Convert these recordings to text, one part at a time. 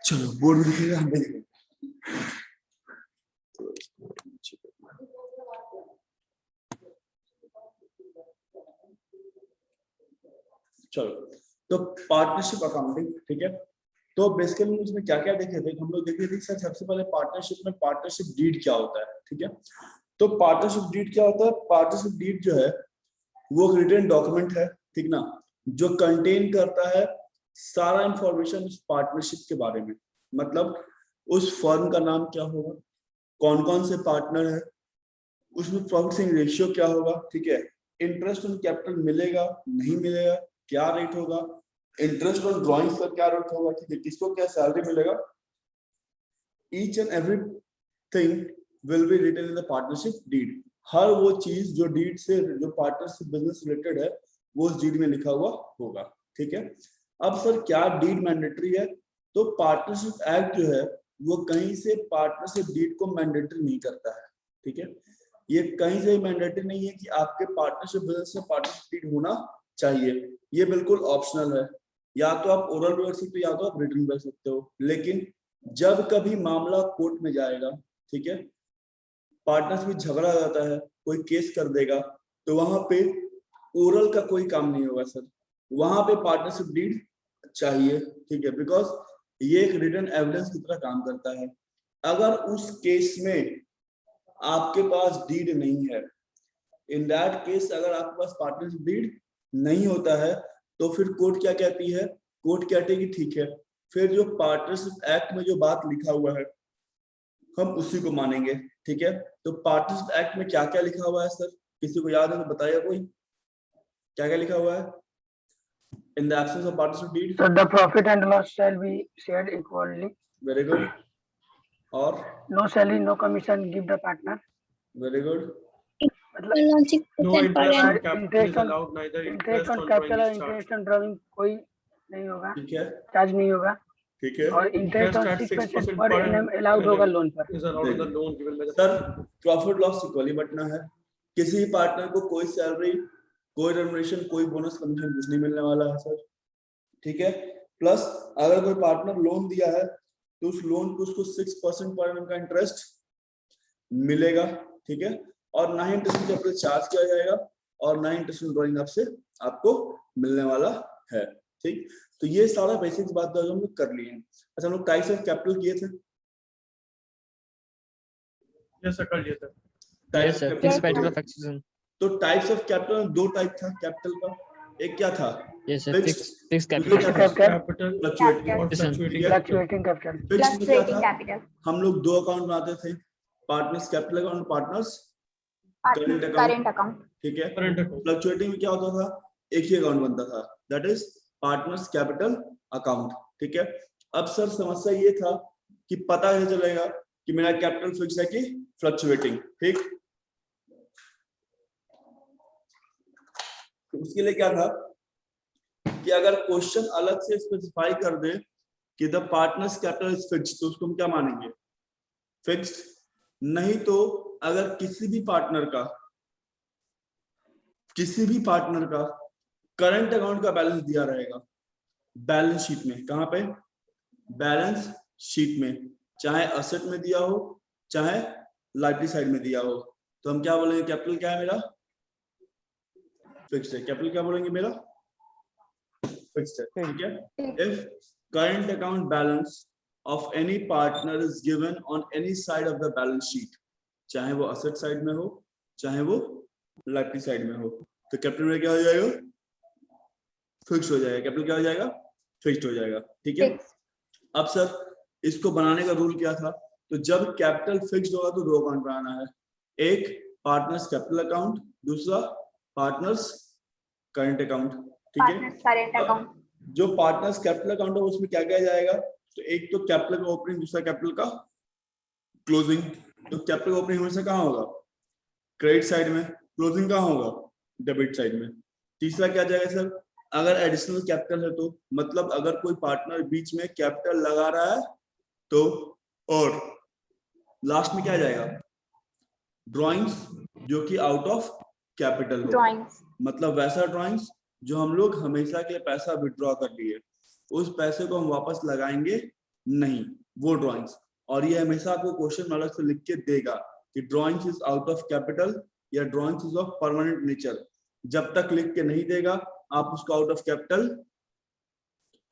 चलो बोर्ड में दिखेगा, हम देखेंगे। चलो, तो पार्टनरशिप अकाउंटिंग, ठीक है। तो बेसिकली उसमें क्या क्या देखे थे हम लोग, देखे थे सर सबसे पहले पार्टनरशिप में पार्टनरशिप डीड क्या होता है, ठीक है। तो पार्टनरशिप डीड क्या होता है, पार्टनरशिप डीड जो है वो रिटन डॉक्यूमेंट है, ठीक ना, जो कंटेन करता है सारा इंफॉर्मेशन उस पार्टनरशिप के बारे में। मतलब उस फर्म का नाम क्या होगा, कौन कौन से पार्टनर है, उसमें प्रॉफिट शेयरिंग रेशियो क्या होगा, ठीक है, इंटरेस्ट ऑन कैपिटल मिलेगा नहीं मिलेगा, क्या रेट होगा, इंटरेस्ट ऑन ड्रॉइंग्स का क्या रेट होगा, ठीक है, किसको क्या सैलरी मिलेगा। Each and everything will be written in the partnership deed. हर वो चीज जो डीड से, जो पार्टनरशिप बिजनेस रिलेटेड है, वो उस डीड में लिखा हुआ होगा, ठीक है। अब सर क्या डीड मैंडेटरी है, तो पार्टनरशिप एक्ट जो है वो कहीं से पार्टनरशिप डीड को मैंडेटरी नहीं करता है, ठीक है। ये कहीं से मैंडेटरी नहीं है कि आपके पार्टनरशिप बिजनेस में पार्टनरशिप डीड होना चाहिए, ये बिल्कुल ऑप्शनल है। या तो आप ओरल भी रख सकते हो या तो आप रिटन रख सकते हो, लेकिन जब कभी मामला कोर्ट में जाएगा, ठीक है, पार्टनर्स में झगड़ा आ जाता है, कोई केस कर देगा, तो वहां पे ओरल का कोई काम नहीं होगा सर, वहां पे पार्टनरशिप डीड चाहिए, ठीक है, बिकॉज ये एक रिटन एविडेंस की तरह काम करता है। अगर उस केस में आपके पास डीड नहीं है, इन दैट केस अगर आपके पास पार्टनरशिप डीड नहीं होता है, तो फिर कोर्ट क्या कहती है, कोर्ट कहती है कि ठीक है, फिर जो पार्टनरशिप एक्ट में जो बात लिखा हुआ है हम उसी को मानेंगे, ठीक है। तो पार्टनरशिप एक्ट में क्या क्या लिखा हुआ है सर, किसी को याद है तो बताइए, कोई क्या क्या लिखा हुआ है in the absence of partnership deed. So the profit and loss shall be shared equally. Very good. और No salary, no commission give the partner. Very good. मतलब No interest on capital is interest on allowed, neither interest on capital drawing और is charged. interest on drawing कोई नहीं होगा, ठीक है, charge नहीं होगा, ठीक है। और इंटरेस्ट ऑन Interest at 6% 6% पर per एनम अलाउड होगा लोन पर। is allowed on the loan given by the sir profit loss equally बटना है, किसी पार्टनर को कोई सैलरी, कोई रेम्युनरेशन, कोई बोनस कमीशन कुछ नहीं मिलने वाला है सर, ठीक है। प्लस अगर कोई पार्टनर लोन दिया है तो उस लोन को उसको 6% पर एनम का इंटरेस्ट मिलेगा, ठीक है, और ना ही इंटरेस्ट कैपिटल चार्ज किया जाएगा और ना ही इंटरेस्ट ड्रॉइंग आपसे आपको मिलने वाला है, ठीक। तो ये सारा बेसिक्स बात जो हम लोग कर लिए हैं। अच्छा, हम लोग टाइप्स ऑफ कैपिटल किए थे, Yes sir, कर लिया था। Types of fix capital. Capital fraction. तो टाइप्स ऑफ कैपिटल दो टाइप था कैपिटल का, एक क्या था, यस सर, फिक्स्ड, फिक्स दूसरा कैपिटल। क्या था, Capital फ्लक्चुएटिंग। और fluctuating फ्लक्चुएटिंग कैपिटल। फिक्स्ड में क्या था, कैपिटल हम लोग दो अकाउंट बनाते थे, partners capital account, partners current current account, account. ठीक है। current account. फ्लक्चुएटिंग में क्या होता था, एक ही अकाउंट बनता था, that is partners capital account, ठीक है। अब सर समस्या ये था कि पता कैसे चलेगा कि मेरा कैपिटल फिक्स है कि फ्लक्चुएटिंग, ठीक। तो उसके लिए क्या था कि अगर क्वेश्चन अलग से स्पेसिफाई कर दे कि the partners capital is fixed, तो उसको हम क्या मानेंगे, फिक्स्ड। नहीं तो अगर किसी भी पार्टनर का करंट अकाउंट का बैलेंस दिया रहेगा बैलेंस शीट में, कहां पे, बैलेंस शीट में, चाहे असेट में दिया हो चाहे लायबिलिटी साइड में दिया हो, तो हम क्या बोलेंगे, कैपिटल क्या है मेरा, फिक्स्ड है। कैपिटल क्या बोलेंगे, मेरा फिक्स्ड है, ठीक है। If current account balance of any partner is given on any side of the balance sheet, चाहे वो असेट साइड में हो चाहे वो लायबिलिटी साइड में हो, तो कैपिटल में क्या हो जाएगा, फिक्स्ड हो जाएगा। कैपिटल क्या हो जाएगा, फिक्स्ड हो जाएगा, ठीक है। अब सर इसको बनाने का रूल क्या था, तो जब कैपिटल फिक्स्ड होगा तो दो अकाउंट बनाना है, एक पार्टनर्स कैपिटल अकाउंट, दूसरा पार्टनर्स करंट अकाउंट, ठीक है। Current account. जो पार्टनर्स कैपिटल अकाउंट है उसमें क्या क्या जाएगा, तो एक तो कैपिटल का ओपनिंग, दूसरा कैपिटल का क्लोजिंग। तो कैपिटल ओपनिंग हमेशा कहाँ होगा, क्रेडिट साइड में, क्लोजिंग कहाँ होगा, डेबिट साइड में। तीसरा क्या जाएगा सर, अगर एडिशनल कैपिटल है तो, मतलब अगर कोई पार्टनर बीच में कैपिटल लगा रहा है तो, और लास्ट में क्या जाएगा, ड्राइंग्स जो कि आउट ऑफ कैपिटल हो, ड्राइंग्स, मतलब वैसा ड्राइंग्स जो हम लोग हमेशा के लिए पैसा विड्रॉ कर लिए, उस पैसे को हम वापस लगाएंगे नहीं, वो ड्रॉइंग्स। और ये हमेशा आपको क्वेश्चन में अलग से लिख के देगा कि drawings is out of capital या drawings is of permanent nature. जब तक लिख के नहीं देगा आप उसको आउट ऑफ कैपिटल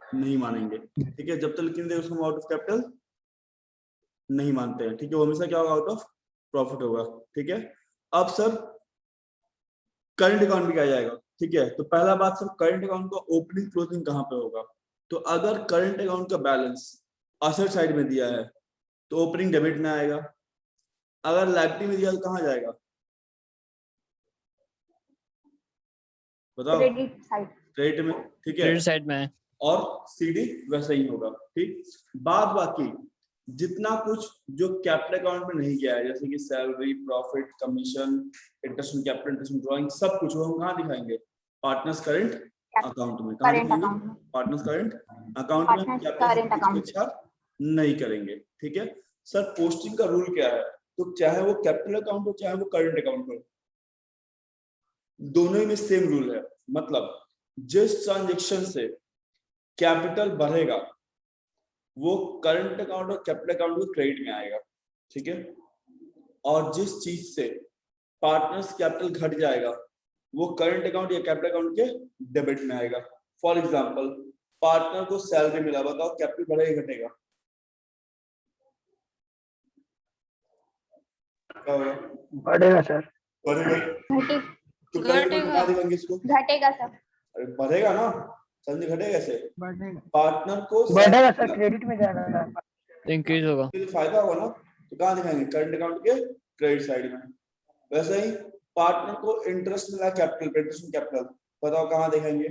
नहीं मानेंगे, ठीक है। जब तक लिख के नहीं देगा उसको आउट ऑफ कैपिटल नहीं मानते हैं, ठीक है। वो हमेशा क्या होगा, आउट ऑफ प्रॉफिट होगा, ठीक है। अब सर करंट अकाउंट भी क्या जाएगा, ठीक है। तो पहला बात सर, करंट अकाउंट का ओपनिंग क्लोजिंग कहाँ पे होगा? तो अगर करंट अकाउंट का बैलेंस असेट साइड में दिया है तो ओपनिंग डेबिट में आएगा। अगर लायबिलिटी में दिया तो कहाँ जाएगा बताओ? Credit side. क्रेडिट में, ठीक है। क्रेडिट साइड में है। और सीडी वैसा ही होगा, ठीक। बाद बाकी जितना कुछ जो कैपिटल अकाउंट में नहीं गया है, जैसे कि salary, profit, commission, interest on capital, interest on drawing, सब कुछ वो हम कहाँ दिखाएंगे? पार्टनर्स करंट अकाउंट में। कहाँ करंट दिखाएंगे? अकाउंट में। पार्टनर्स करंट अकाउंट में। Partners कैपिटल current कुछ account। अच्छा नहीं करेंगे, ठीक है। सर पोस्टिंग का रूल क्या है? तो चाहे वो कैपिटल अकाउंट हो चाहे वो करंट अकाउंट हो, दोनों में सेम रूल है। मतलब जिस ट्रांजेक्शन से कैपिटल बढ़ेगा वो करंट अकाउंट और कैपिटल अकाउंट को क्रेडिट में आएगा, ठीक है। और जिस चीज से पार्टनर्स कैपिटल घट जाएगा वो करंट अकाउंट या कैपिटल अकाउंट के डेबिट में आएगा। फॉर एग्जांपल पार्टनर को सैलरी मिला, बताओ कैपिटल बढ़ेगा घटेगा? क्या होगा? बढ़ेगा सर। बढ़ेगा। तो कहाँ दिखाएंगे इसको? घटेगा सर। अरे बढ़ेगा ना, समझे? घटेगा कैसे? बढ़ेगा। पार्टनर को बढ़ेगा सर, क्रेडिट में जाएगा सर। इंक्रीज होगा। फायदा होगा ना, तो कहाँ दिखाएंगे? करंट अकाउंट के क्रेडिट साइड में। वैसे ही पार्टनर को इंटरेस्ट मिला कैपिटल, इंटरेस्ट कैपिटल, बताओ कहाँ दिखाएंगे?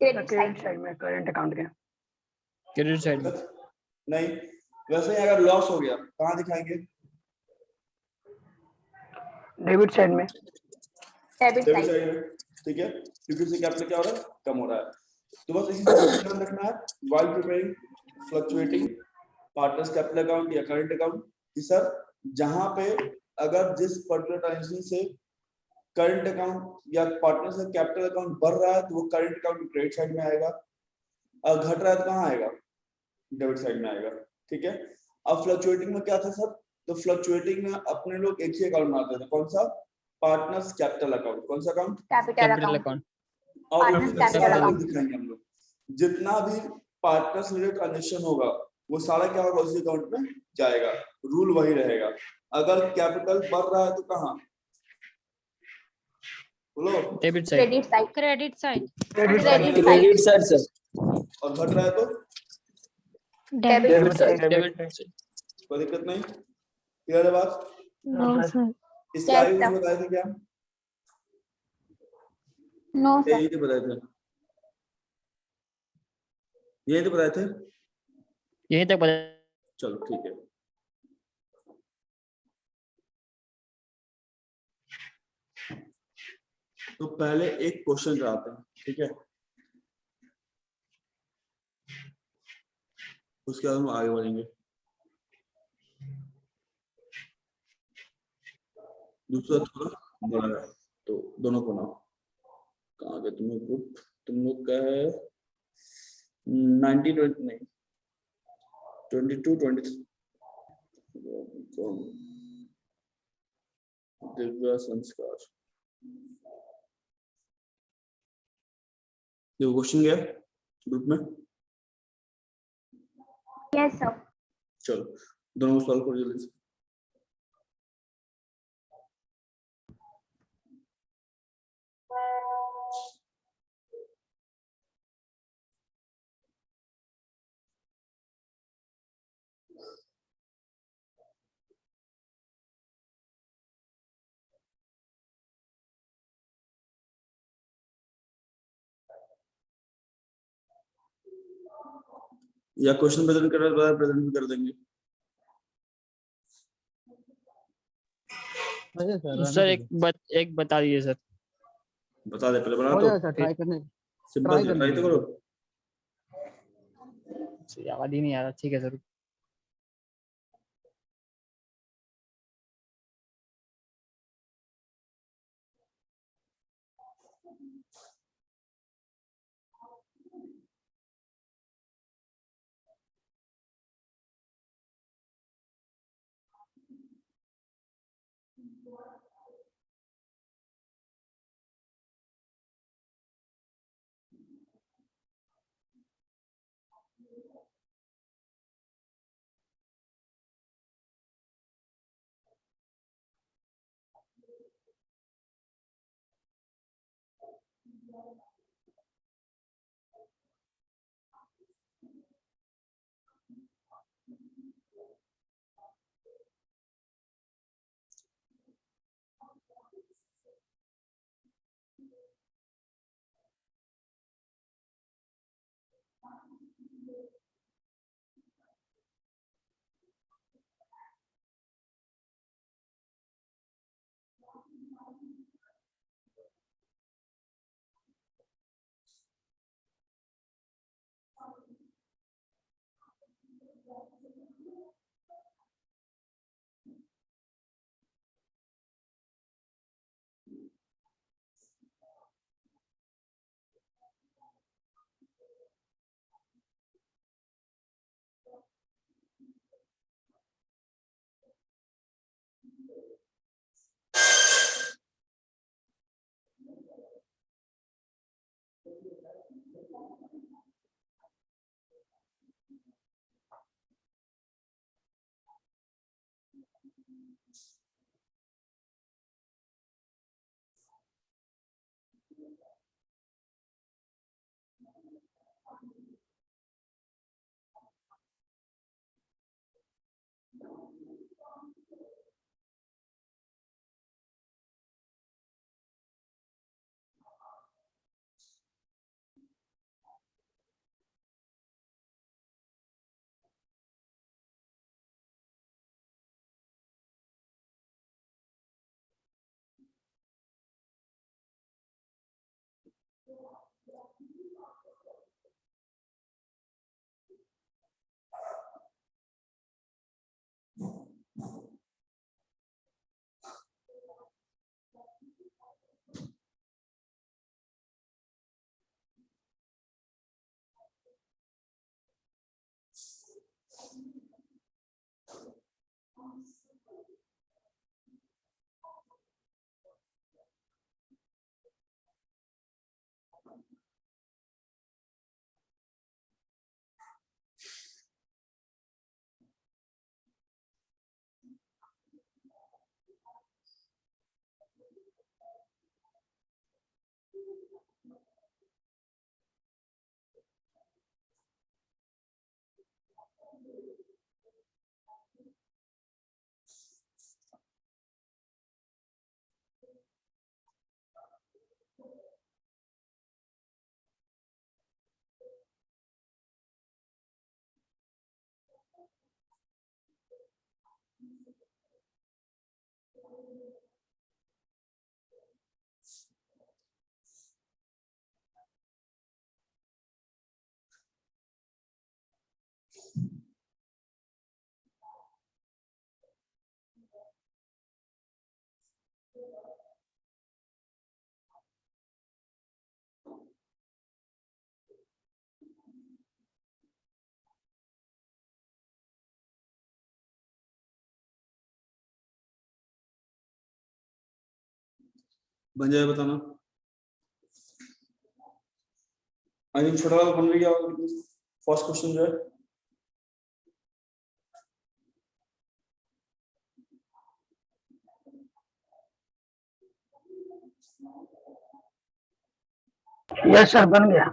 क्रेडिट साइड में, करंट अकाउंट के। क्रेडिट साइड में नहीं। वैसे ही अगर लॉस हो गया कहाँ दिखाएंगे? डेबिट साइड में। डेबिट साइड में, ठीक है, क्योंकि उससे कैपिटल क्या हो रहा है? कम हो रहा है। तो बस इसी से ध्यान रखना है while preparing fluctuating partners capital account या करंट अकाउंट कि सर जहां पे अगर जिस पर्टिकुलर ट्रांजेक्शन से करंट अकाउंट या पार्टनर्स का कैपिटल अकाउंट बढ़ रहा है तो वो करंट अकाउंट क्रेडिट साइड में आएगा, और घट रहा है तो कहाँ आएगा? डेबिट साइड में आएगा, ठीक है। अब फ्लक्चुएटिंग में क्या था सर? तो फ्लक्चुएटिंग में अपने लोग एक ही अकाउंट बनाते थे, कौन सा? Partners capital account. कौन सा अकाउंट? Capital account. और Partners capital account। दिखाएंगे हम लोग जितना भी पार्टनर्स रिलेटेड ट्रांजेक्शन होगा वो सारा क्या होगा? उसी अकाउंट में जाएगा, रूल वही रहेगा। अगर कैपिटल बढ़ रहा है तो कहाँ? बोलो। Debit side. Credit side. Credit side. Credit side sir. और घट रहा है तो डेबिट साइड। Debit side. कोई दिक्कत नहीं, क्लियर है बात? No sir. इसके आगे कुछ बताए थे क्या? No sir. यही तो बताए थे, यही तो बताए थे। यहीं तक बता। चलो ठीक है। तो पहले एक क्वेश्चन कराते हैं, ठीक है, उसके बाद हम आगे बढ़ेंगे। दूसरा थोड़ा बड़ा है तो दोनों को ना, कहाँ गए तुम लोग? ग्रुप तुम लोग का है 19 नहीं 22 23 दिव्या संस्कार। देखो क्वेश्चन गया ग्रुप में। Yes sir. चलो दोनों को सॉल्व करो जल्दी से। या क्वेश्चन प्रेजेंट कर रहे हैं, प्रेजेंट भी कर देंगे। सर एक बता दीजिए सर। बता दे पहले, बना तो ट्राई करने। सिंपल ट्राई तो करो। याद ही नहीं आ रहा। ठीक है सर। बन जाए बताना। आई थिंक छोटा वाला बन गया फर्स्ट क्वेश्चन जो है। यस सर बन गया।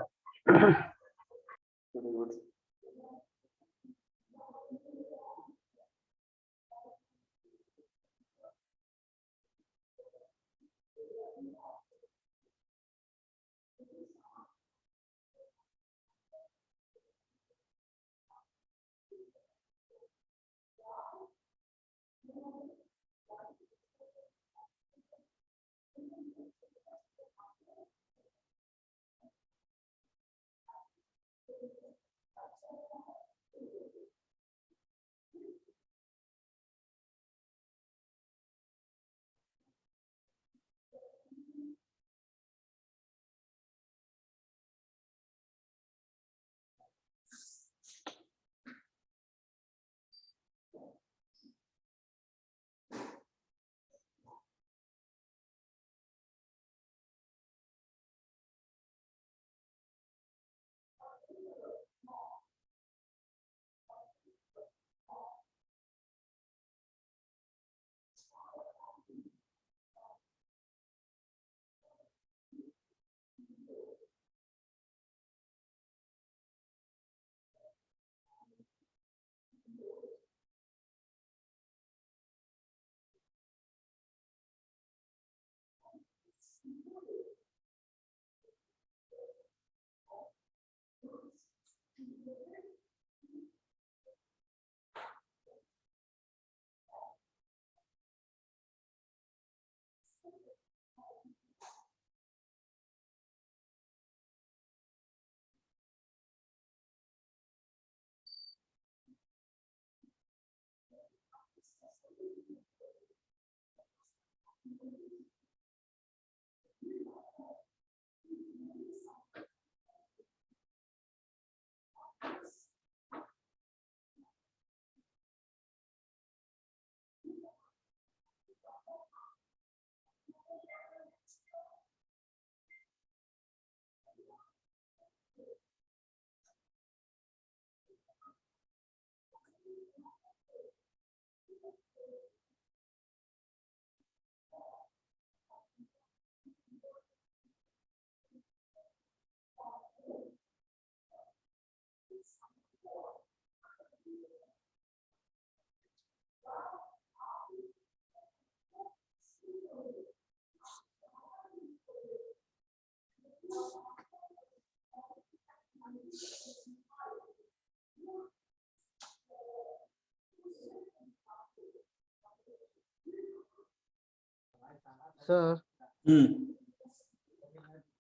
Sir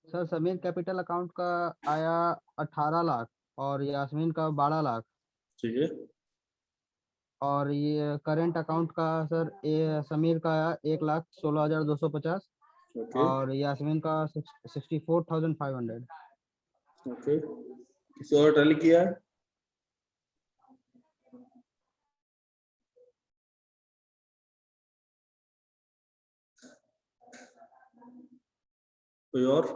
sir Sameer capital account का आया 18 लाख और यास्मीन का 12 लाख ठीक है। और ये करंट अकाउंट का सर ये समीर का आया 1,16,250 ओके और यास्मीन का 64,500। ओके, किसी और टैली किया है? कोई और?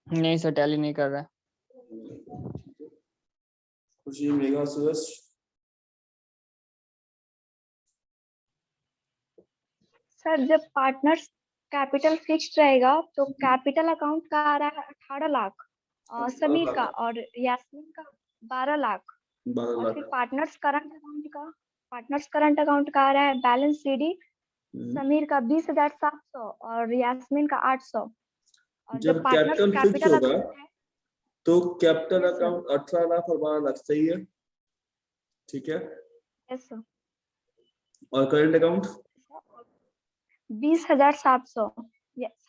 नहीं सर, टैली नहीं कर रहा है। खुशी, मेघा, सुयश? सर जब पार्टनर्स कैपिटल फिक्स्ड रहेगा तो कैपिटल अकाउंट का आ रहा है 18 लाख और समीर का और यास्मीन का 12 लाख 12 और लाख। फिर पार्टनर्स करंट अकाउंट का आ रहा है बैलेंस सीडी समीर का 20,700 और यास्मीन का 800 और जब जब पार्टनर्स कैपिटल फिक्स कैपिटल होगा अकाउंट है तो capital Yes, sir. Account 18 lakh और 12 लाख, सही है? ठीक है। यस सर और current account 20,700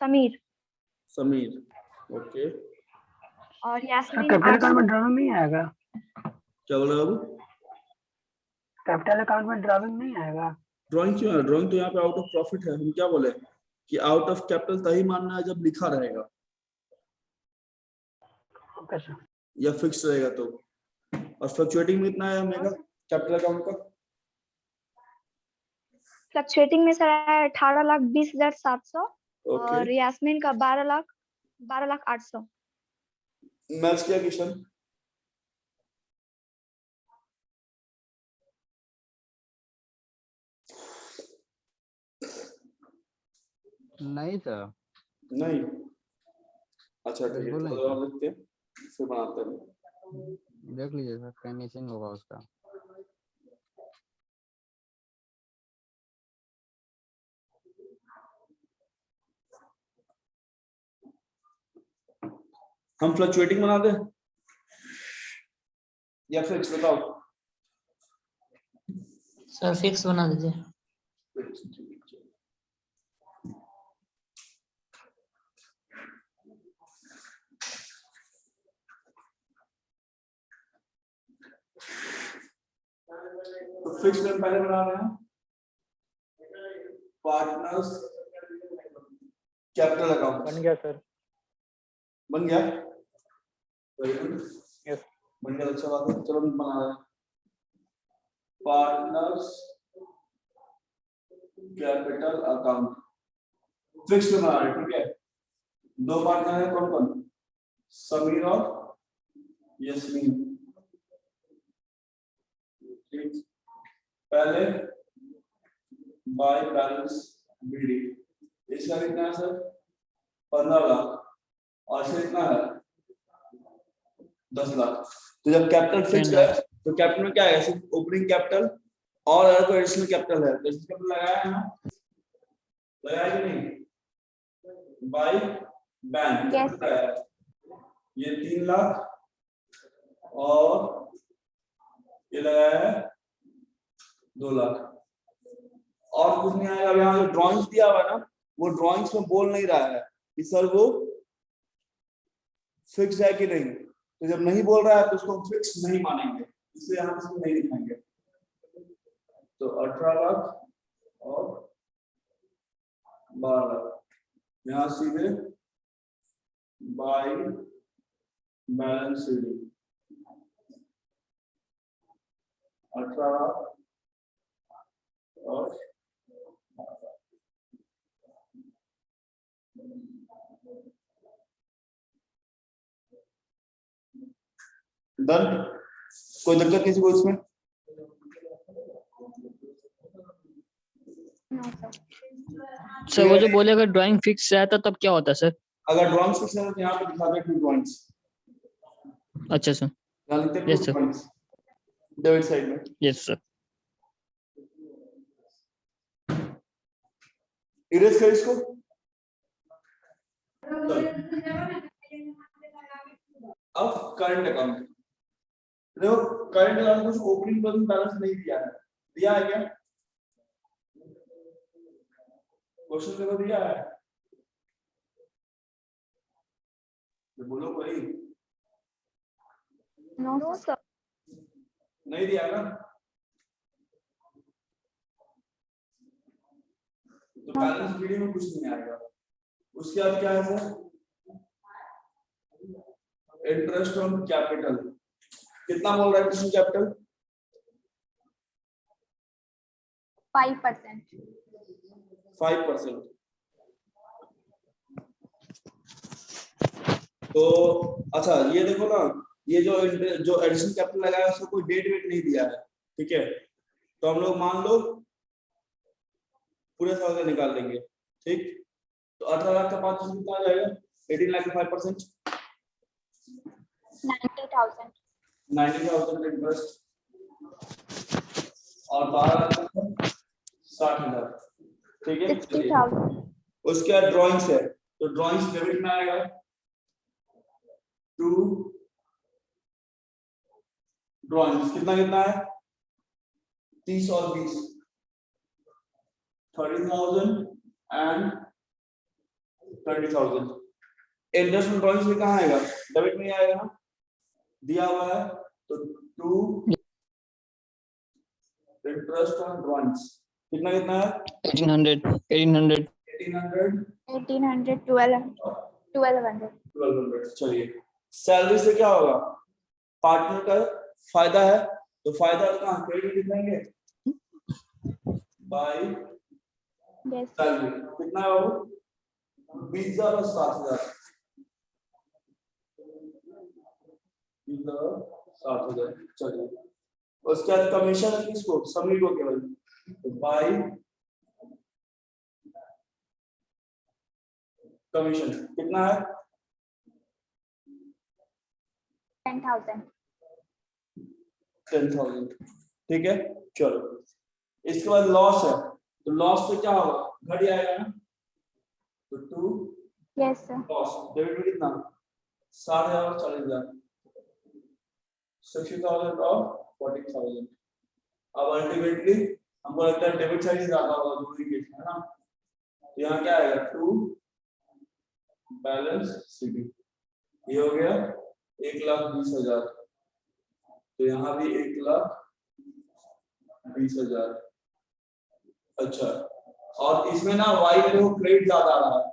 Sameer Sameer, okay. और सर यास्मीन कैपिटल 800। अकाउंट में ड्राइंग नहीं आएगा? क्या बोला बाबू? कैपिटल अकाउंट में ड्राइंग नहीं आएगा? ड्राइंग क्यों है? ड्राइंग तो यहाँ पे आउट ऑफ प्रॉफिट है। हम क्या बोले कि आउट ऑफ कैपिटल तभी मानना है जब लिखा रहेगा ओके सर। या फिक्स रहेगा तो। और फ्लक्चुएटिंग में इतना है मेगा कैपिटल अकाउंट का? फ्लक्चुएटिंग में सर है 18,20,700 ओके, और यास्मीन का 12,08,00 मैच किया किशन? नहीं सर, नहीं, अच्छा ठीक है, बिल्कुल नहीं चलो सर। और लिखते हैं फिर बनाते हैं। देख लीजिए सर, कहीं मिसिंग होगा उसका। हम फ्लक्चुएटिंग बना दें या फिक्स, बताओ। सर फिक्स बना दीजिए। तो फिक्स में पहले बना रहे हैं पार्टनर्स कैपिटल अकाउंट। बन गया सर। बन गया? यस। बन गया, अच्छा बात है। चलो हम बना रहे हैं पार्टनर्स कैपिटल अकाउंट। फिक्स में बना रहे हैं, ठीक है। दो पार्टनर है, कौन कौन? समीर और यस्मीन। ठीक, पहले बाय बैलेंस बीडी, इसका कितना है सर? 15 लाख और इसका कितना है? 10 लाख। तो जब कैपिटल फिक्स है तो कैपिटल में क्या है? सिर्फ ओपनिंग कैपिटल और अगर कोई एडिशनल कैपिटल है तो एडिशनल कैपिटल लगाया है ना? लगाया कि नहीं? By bank Yes. ये 3 लाख और ये लगाया है 2 लाख और कुछ नहीं आएगा। अब यहाँ जो ड्राइंग्स दिया हुआ है ना, वो ड्राइंग्स में बोल नहीं रहा है कि सर वो फिक्स है कि नहीं। तो जब नहीं बोल रहा है तो उसको फिक्स नहीं मानेंगे, इसलिए हम इसको नहीं लिखेंगे। तो 18 लाख और 12 लाख यहाँ सीधे बाय बैलेंस शीट 18 और डन। कोई दिक्कत किसी को इसमें? No sir. सर वो जो बोले अगर ड्राइंग फिक्स रहता तब क्या होता सर? अगर ड्राइंग्स फिक्स है तो यहाँ पे दिखा दे टू ड्राइंग्स। अच्छा सर। यहाँ लिखते हैं Yes, to sir. Drawings debit side में। Yes sir. इरेज कर इसको। अब करंट अकाउंट देखो, करंट अकाउंट कुछ ओपनिंग बैलेंस नहीं दिया है, दिया है क्या? क्वेश्चन देखो दिया है, तो बोलो कोई। No sir. नहीं दिया ना, तो बैलेंस वीडियो में कुछ नहीं आएगा। उसके बाद क्या है सर? इंटरेस्ट ऑन कैपिटल कितना बोल रहा है? Interest capital 5%। 5%। तो अच्छा ये देखो ना, ये जो एडिशनल कैपिटल लगाया है उसको कोई डेट वेट नहीं दिया है, ठीक है? तो हम लोग मान लो पूरे साल का निकाल लेंगे, ठीक? तो 18 लाख का 5% कितना आ जाएगा? 18 लाख का 5% 90,000। 90,000 इंटरेस्ट और 12 लाख का 60,000, ठीक है? 60,000। उसके बाद ड्राइंग्स है, तो ड्राइंग्स डेबिट में आएगा टू ड्राइंग्स। कितना कितना है? 30 और 20 30,000 एंड 20,000। इंटरेस्ट ऑन ड्राइंग्स में कहाँ आएगा? डेबिट में आएगा ना, दिया हुआ है। तो टू इंटरेस्ट ऑन ड्राइंग्स कितना कितना है? 1800 1800 1200। चलिए सैलरी से क्या होगा? पार्टनर का फायदा है, तो फायदा कहाँ क्रेडिट लिखेंगे बाय यस। सैलरी। कितना है वो? 20,000 और 7,000। 20,000 और 7,000। चलिए उसके बाद कमीशन है किसको? समीर को केवल। तो बाय कमीशन कितना है? 10,000। 10,000, ठीक है? चलो इसके बाद लॉस है, तो लॉस पे क्या होगा? घट जाएगा ना, तो to yes sir. Loss debit में कितना? 60,000 और 40,000 60,000 और 40,000। अब अल्टीमेटली हमको लगता है डेबिट साइड ही ज्यादा होगा दोनों केस में, है ना? तो यहाँ क्या आएगा? To balance sheet. ये हो गया 1,20,000, तो यहाँ भी 1,20,000। अच्छा, और इसमें ना वाई में देखो क्रेडिट ज्यादा आ रहा है।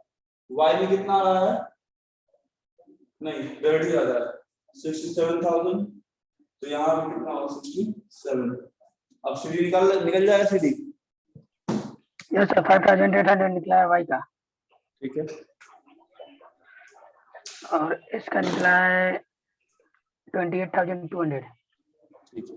वाई में कितना आ रहा है? नहीं डेबिट ज्यादा है 67,000, तो यहाँ भी कितना होगा? 67। अब सीडी निकल जाएगा सीडी। यस सर 5,800 निकला है वाई का, ठीक है, और इसका निकला है 28,200। ठीक है।